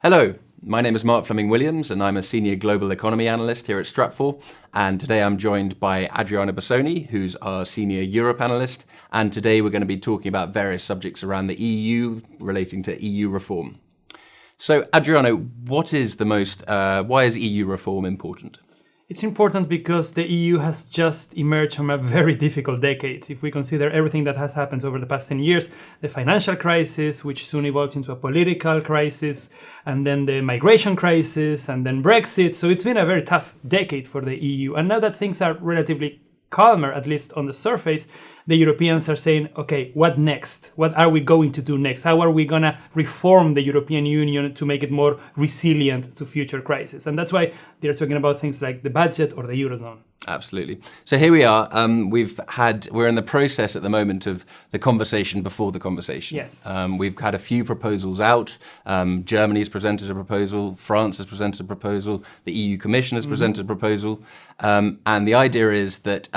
Hello, my name is Mark Fleming-Williams and I'm a Senior Global Economy Analyst here at Stratfor. And today I'm joined by Adriano Bassoni, who's our Senior Europe Analyst. And today we're going to be talking about various subjects around the EU relating to EU reform. So Adriano, why is EU reform important? It's important because the EU has just emerged from a very difficult decade. If we consider everything that has happened over the past 10 years, the financial crisis, which soon evolved into a political crisis, and then the migration crisis, and then Brexit. So it's been a very tough decade for the EU. And now that things are relatively calmer, at least on the surface, the Europeans are saying, okay, what next? What are we going to do next? How are we going to reform the European Union to make it more resilient to future crises? And that's why they're talking about things like the budget or the Eurozone. Absolutely. So here we are. We're in the process at the moment of the conversation before the conversation. Yes. We've had a few proposals out. Germany's presented a proposal. France has presented a proposal. The EU Commission has presented a proposal. And the idea is that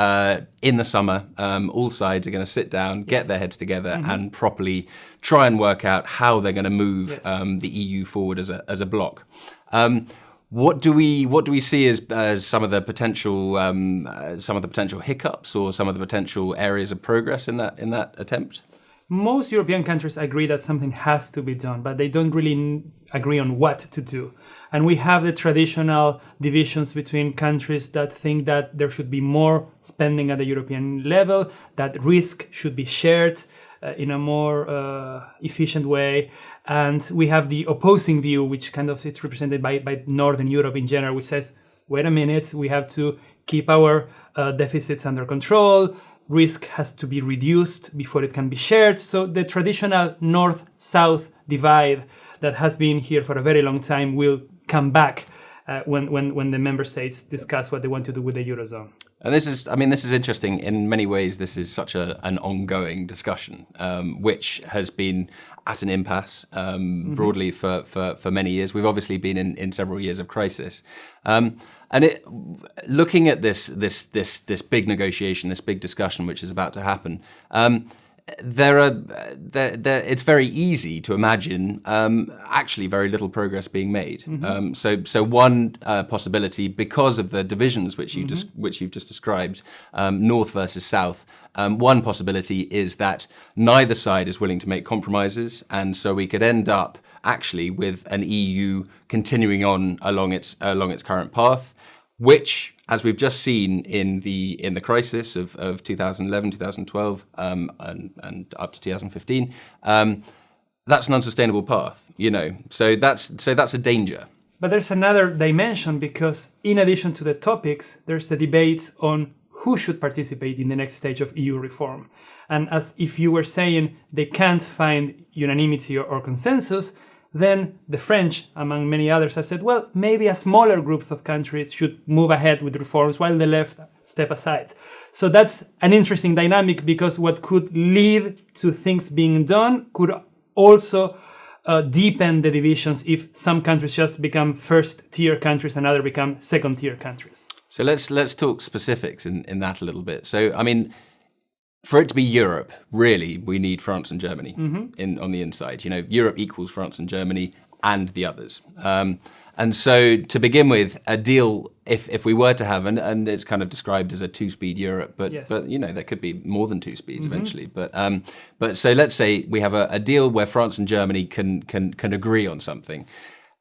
in the summer, all sides are going to sit down, get their heads together, and properly try and work out how they're going to move the EU forward as a bloc. What do we see as some of the potential hiccups or some of the potential areas of progress in that attempt? Most European countries agree that something has to be done, but they don't really agree on what to do. And we have the traditional divisions between countries that think that there should be more spending at the European level, that risk should be shared in a more efficient way. And we have the opposing view, which kind of is represented by Northern Europe in general, which says, wait a minute, we have to keep our deficits under control. Risk has to be reduced before it can be shared. So the traditional North-South divide that has been here for a very long time will come back when the member states discuss what they want to do with the Eurozone. And this is interesting. In many ways, this is such an ongoing discussion, which has been at an impasse broadly for many years. We've obviously been in several years of crisis. Looking at this big negotiation, this big discussion which is about to happen, it's very easy to imagine actually very little progress being made. So one possibility, because of the divisions which you've just described, North versus South, one possibility is that neither side is willing to make compromises, and so we could end up actually with an EU continuing on along its current path, which, as we've just seen in the crisis of 2011, 2012, and up to 2015, that's an unsustainable path, So that's a danger. But there's another dimension, because in addition to the topics, there's the debate on who should participate in the next stage of EU reform. And as if you were saying they can't find unanimity or consensus, then the French, among many others, have said, well, maybe a smaller groups of countries should move ahead with reforms while the left step aside. So that's an interesting dynamic, because what could lead to things being done could also deepen the divisions if some countries just become first-tier countries and others become second-tier countries. So let's talk specifics in that a little bit. So, for it to be Europe, really, we need France and Germany on the inside. Europe equals France and Germany and the others. And so to begin with, a deal, if we were to have, and it's kind of described as a two-speed Europe, but there could be more than two speeds eventually. But so let's say we have a deal where France and Germany can agree on something.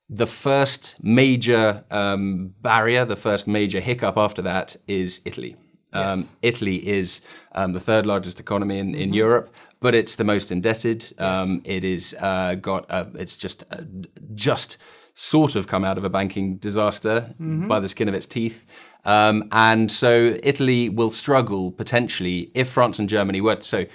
The first major barrier, the first major hiccup after that is Italy. Yes. Italy is the third largest economy in Europe, but it's the most indebted. It is it's just sort of come out of a banking disaster by the skin of its teeth. And so Italy will struggle potentially if France and Germany were to. So,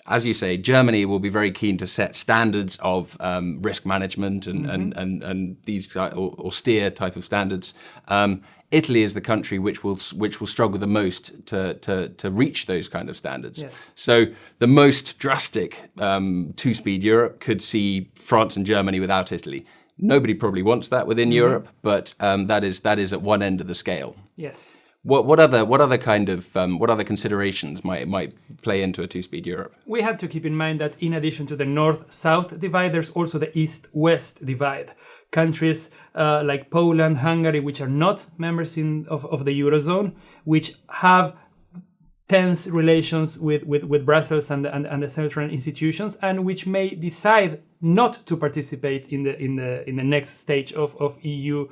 as you say, Germany will be very keen to set standards of risk management and these austere type of standards. Italy is the country which will struggle the most to reach those kind of standards. Yes. So the most drastic two-speed Europe could see France and Germany without Italy. Nobody probably wants that within Europe, but that is at one end of the scale. Yes. What other considerations might play into a two-speed Europe? We have to keep in mind that in addition to the north-south divide, there's also the east-west divide. Countries like Poland, Hungary, which are not members of the Eurozone, which have tense relations with Brussels and the central institutions, and which may decide not to participate in the next stage of EU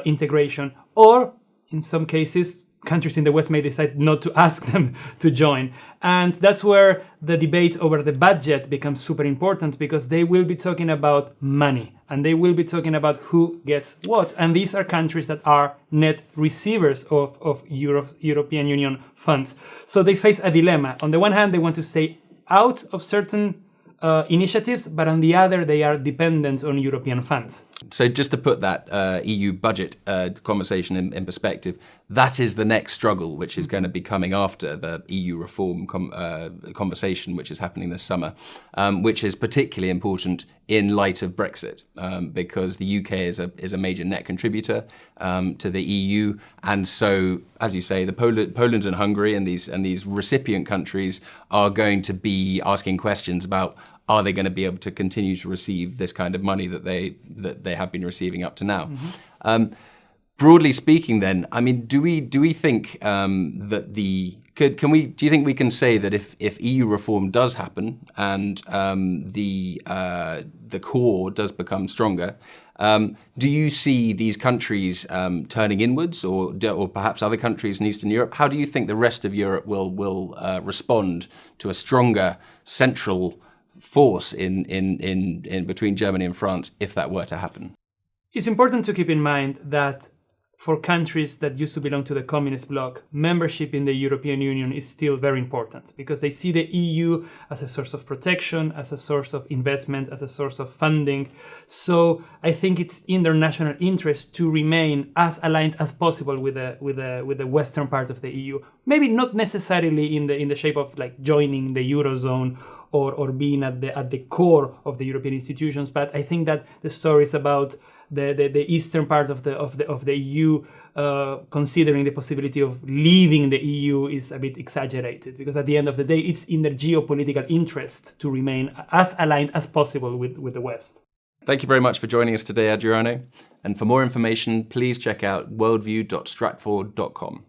integration, or in some cases, countries in the West may decide not to ask them to join. And that's where the debate over the budget becomes super important, because they will be talking about money and they will be talking about who gets what. And these are countries that are net receivers of European Union funds. So they face a dilemma. On the one hand, they want to stay out of certain initiatives, but on the other, they are dependent on European funds. So just to put that EU budget conversation in perspective, that is the next struggle, which is going to be coming after the EU reform conversation, which is happening this summer, which is particularly important in light of Brexit, because the UK is a major net contributor to the EU, and so, as you say, the Poland and Hungary and these recipient countries are going to be asking questions about, are they going to be able to continue to receive this kind of money that they have been receiving up to now? Mm-hmm. Broadly speaking, then, I mean, do we think that do you think we can say that if EU reform does happen and the core does become stronger, do you see these countries turning inwards, or perhaps other countries in Eastern Europe? How do you think the rest of Europe will respond to a stronger central force in between Germany and France if that were to happen? It's important to keep in mind that for countries that used to belong to the communist bloc, membership in the European Union is still very important, because they see the EU as a source of protection, as a source of investment, as a source of funding. So I think it's in their national interest to remain as aligned as possible with the western part of the EU. Maybe not necessarily in the shape of like joining the Eurozone or being at the core of the European institutions, but I think that the stories about the eastern part of the EU considering the possibility of leaving the EU is a bit exaggerated, because at the end of the day, it's in their geopolitical interest to remain as aligned as possible with the West. Thank you very much for joining us today, Adriano. And for more information, please check out worldview.stratfor.com.